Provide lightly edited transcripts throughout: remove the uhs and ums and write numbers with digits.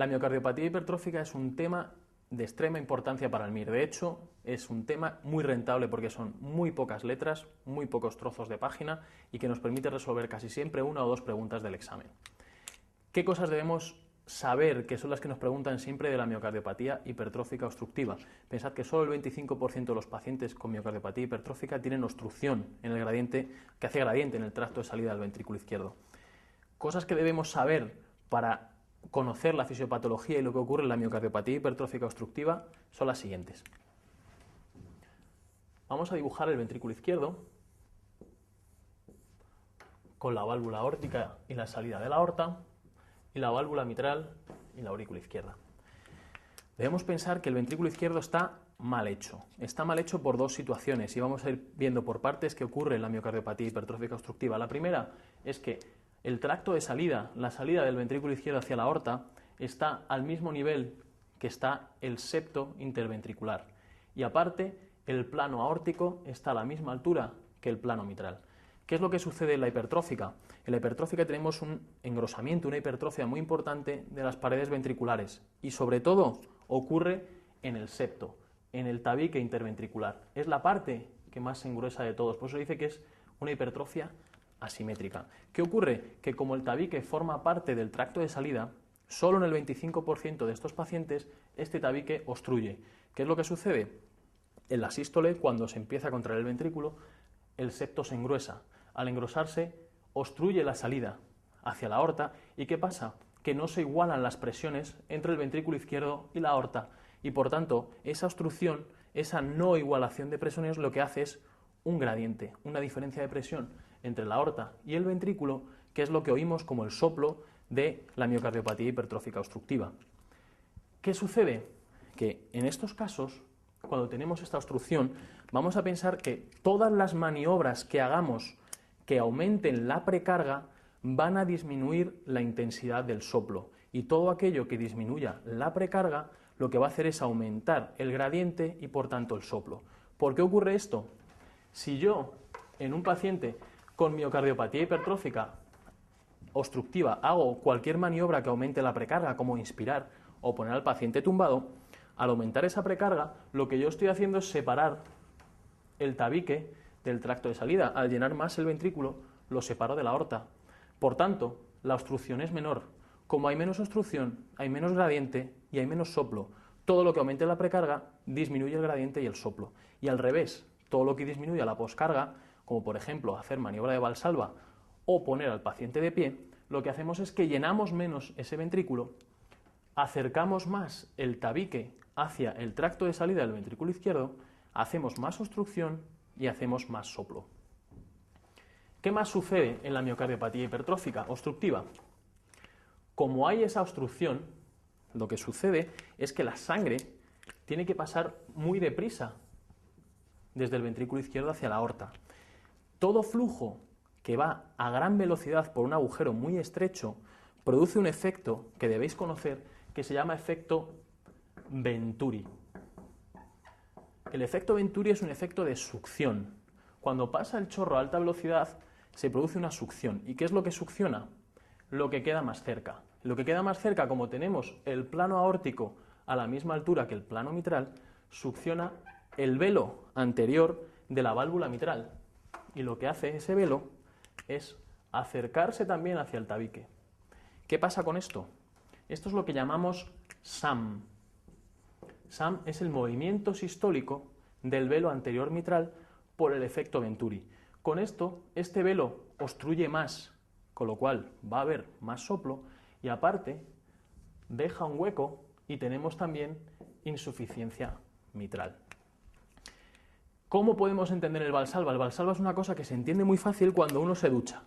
La miocardiopatía hipertrófica es un tema de extrema importancia para el MIR. De hecho, es un tema muy rentable porque son muy pocas letras, muy pocos trozos de página y que nos permite resolver casi siempre una o dos preguntas del examen. ¿Qué cosas debemos saber, que son las que nos preguntan siempre de la miocardiopatía hipertrófica obstructiva? Pensad que solo el 25% de los pacientes con miocardiopatía hipertrófica tienen obstrucción en el gradiente, que hace gradiente en el tracto de salida del ventrículo izquierdo. Cosas que debemos saber para conocer la fisiopatología y lo que ocurre en la miocardiopatía hipertrófica obstructiva son las siguientes. Vamos a dibujar el ventrículo izquierdo con la válvula aórtica y la salida de la aorta y la válvula mitral y la aurícula izquierda. Debemos pensar que el ventrículo izquierdo está mal hecho. Está mal hecho por dos situaciones y vamos a ir viendo por partes qué ocurre en la miocardiopatía hipertrófica obstructiva. La primera es que el tracto de salida, la salida del ventrículo izquierdo hacia la aorta, está al mismo nivel que está el septo interventricular. Y aparte, el plano aórtico está a la misma altura que el plano mitral. ¿Qué es lo que sucede en la hipertrófica? En la hipertrófica tenemos un engrosamiento, una hipertrofia muy importante de las paredes ventriculares y sobre todo ocurre en el septo, en el tabique interventricular. Es la parte que más se engruesa de todos, por eso dice que es una hipertrofia asimétrica. ¿Qué ocurre? Que como el tabique forma parte del tracto de salida, solo en el 25% de estos pacientes este tabique obstruye. ¿Qué es lo que sucede? En la sístole, cuando se empieza a contraer el ventrículo, el septo se engruesa. Al engrosarse, obstruye la salida hacia la aorta. ¿Y qué pasa? Que no se igualan las presiones entre el ventrículo izquierdo y la aorta. Y por tanto, esa obstrucción, esa no igualación de presiones, lo que hace es un gradiente, una diferencia de presión entre la aorta y el ventrículo, que es lo que oímos como el soplo de la miocardiopatía hipertrófica obstructiva. ¿Qué sucede? Que en estos casos, cuando tenemos esta obstrucción, vamos a pensar que todas las maniobras que hagamos que aumenten la precarga van a disminuir la intensidad del soplo, y todo aquello que disminuya la precarga lo que va a hacer es aumentar el gradiente y por tanto el soplo. ¿Por qué ocurre esto? Si yo en un paciente con miocardiopatía hipertrófica obstructiva hago cualquier maniobra que aumente la precarga, como inspirar o poner al paciente tumbado, al aumentar esa precarga, lo que yo estoy haciendo es separar el tabique del tracto de salida. Al llenar más el ventrículo, lo separo de la aorta. Por tanto, la obstrucción es menor. Como hay menos obstrucción, hay menos gradiente y hay menos soplo. Todo lo que aumente la precarga disminuye el gradiente y el soplo. Y al revés, todo lo que disminuya la poscarga, como por ejemplo hacer maniobra de Valsalva o poner al paciente de pie, lo que hacemos es que llenamos menos ese ventrículo, acercamos más el tabique hacia el tracto de salida del ventrículo izquierdo, hacemos más obstrucción y hacemos más soplo. ¿Qué más sucede en la miocardiopatía hipertrófica obstructiva? Como hay esa obstrucción, lo que sucede es que la sangre tiene que pasar muy deprisa desde el ventrículo izquierdo hacia la aorta. Todo flujo que va a gran velocidad por un agujero muy estrecho produce un efecto que debéis conocer que se llama efecto Venturi. El efecto Venturi es un efecto de succión. Cuando pasa el chorro a alta velocidad se produce una succión. ¿Y qué es lo que succiona? Lo que queda más cerca. Lo que queda más cerca, como tenemos el plano aórtico a la misma altura que el plano mitral, succiona el velo anterior de la válvula mitral. Y lo que hace ese velo es acercarse también hacia el tabique. ¿Qué pasa con esto? Esto es lo que llamamos SAM. SAM es el movimiento sistólico del velo anterior mitral por el efecto Venturi. Con esto, este velo obstruye más, con lo cual va a haber más soplo y aparte deja un hueco y tenemos también insuficiencia mitral. ¿Cómo podemos entender el Valsalva? El Valsalva es una cosa que se entiende muy fácil cuando uno se ducha.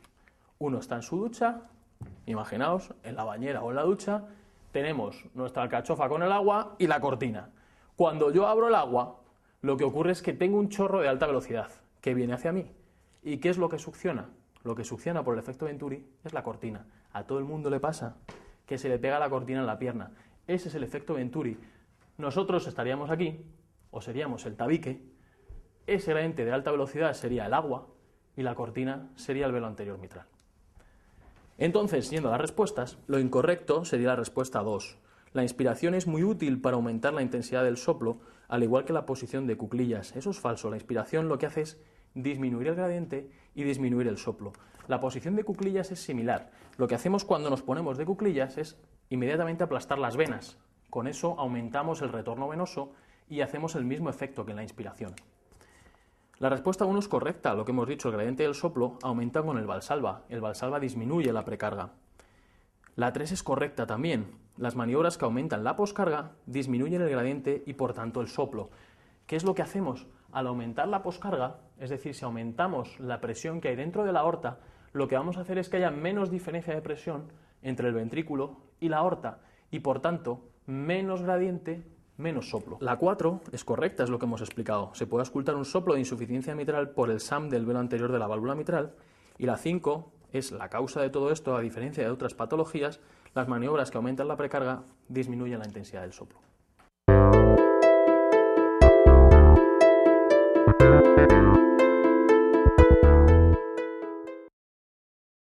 Uno está en su ducha, imaginaos, en la bañera o en la ducha, tenemos nuestra alcachofa con el agua y la cortina. Cuando yo abro el agua, lo que ocurre es que tengo un chorro de alta velocidad que viene hacia mí. ¿Y qué es lo que succiona? Lo que succiona por el efecto Venturi es la cortina. A todo el mundo le pasa que se le pega la cortina en la pierna. Ese es el efecto Venturi. Nosotros estaríamos aquí, o seríamos el tabique, ese gradiente de alta velocidad sería el agua y la cortina sería el velo anterior mitral. Entonces, yendo a las respuestas, lo incorrecto sería la respuesta 2. La inspiración es muy útil para aumentar la intensidad del soplo, al igual que la posición de cuclillas. Eso es falso. La inspiración lo que hace es disminuir el gradiente y disminuir el soplo. La posición de cuclillas es similar. Lo que hacemos cuando nos ponemos de cuclillas es inmediatamente aplastar las venas. Con eso aumentamos el retorno venoso y hacemos el mismo efecto que en la inspiración. La respuesta 1 es correcta. Lo que hemos dicho, el gradiente del soplo aumenta con el Valsalva. El Valsalva disminuye la precarga. La 3 es correcta también. Las maniobras que aumentan la poscarga disminuyen el gradiente y por tanto el soplo. ¿Qué es lo que hacemos? Al aumentar la poscarga, es decir, si aumentamos la presión que hay dentro de la aorta, lo que vamos a hacer es que haya menos diferencia de presión entre el ventrículo y la aorta y por tanto menos gradiente, menos soplo. La 4 es correcta, es lo que hemos explicado. Se puede auscultar un soplo de insuficiencia mitral por el SAM del velo anterior de la válvula mitral. Y la 5 es la causa de todo esto, a diferencia de otras patologías, las maniobras que aumentan la precarga disminuyen la intensidad del soplo.